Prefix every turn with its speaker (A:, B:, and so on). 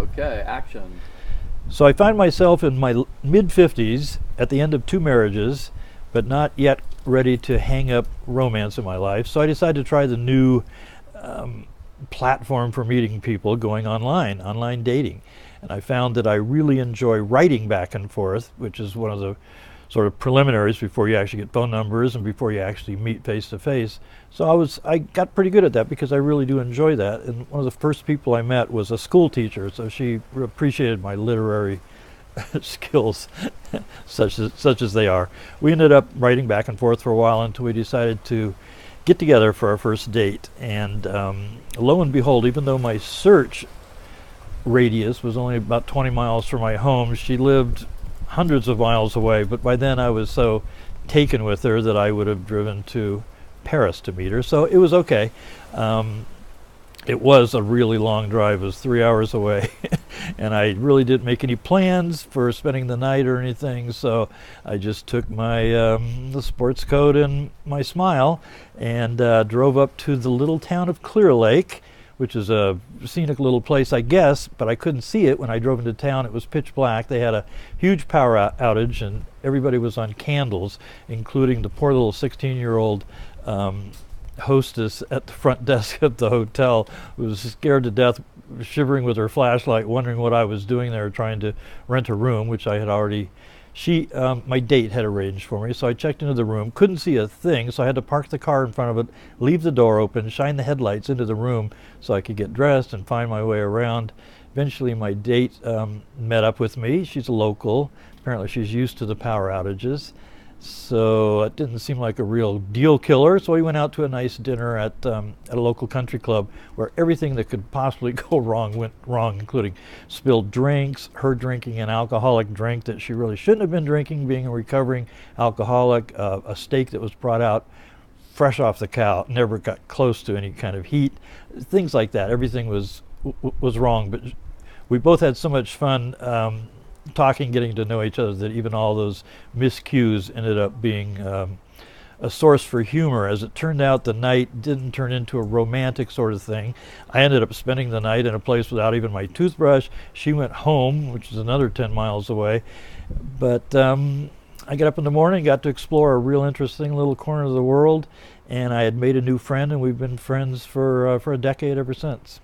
A: Okay, action.
B: So I find myself in my mid-50s at the end of two marriages, but not yet ready to hang up romance in my life. So I decided to try the new platform for meeting people, going online dating. And I found that I really enjoy writing back and forth, which is one of the sort of preliminaries before you actually get phone numbers and before you actually meet face to face. So I got pretty good at that because I really do enjoy that. And one of the first people I met was a school teacher, so she appreciated my literary skills, such as they are. We ended up writing back and forth for a while until we decided to get together for our first date. And lo and behold, even though my search radius was only about 20 miles from my home, she lived hundreds of miles away. But by then I was so taken with her that I would have driven to Paris to meet her. So it was okay. It was a really long drive. It was 3 hours away. And I really didn't make any plans for spending the night or anything. So I just took my the sports coat and my smile and drove up to the little town of Clear Lake, which is a scenic little place, I guess, but I couldn't see it when I drove into town. It was pitch black. They had a huge power outage, and everybody was on candles, including the poor little 16-year-old hostess at the front desk at the hotel, who was scared to death, shivering with her flashlight, wondering what I was doing there, trying to rent a room, which I had already... my date had arranged for me, so I checked into the room, couldn't see a thing, so I had to park the car in front of it, leave the door open, shine the headlights into the room so I could get dressed and find my way around. Eventually my date met up with me. She's a local. Apparently she's used to the power outages, so it didn't seem like a real deal killer. So we went out to a nice dinner at a local country club where everything that could possibly go wrong went wrong, including spilled drinks, her drinking an alcoholic drink that she really shouldn't have been drinking, being a recovering alcoholic, a steak that was brought out fresh off the cow, never got close to any kind of heat, things like that. Everything was wrong, but we both had so much fun talking, getting to know each other, that even all those miscues ended up being a source for humor. As it turned out, the night didn't turn into a romantic sort of thing. I ended up spending the night in a place without even my toothbrush. She went home, which is another 10 miles away. But I got up in the morning, got to explore a real interesting little corner of the world, and I had made a new friend, and we've been friends for a decade ever since.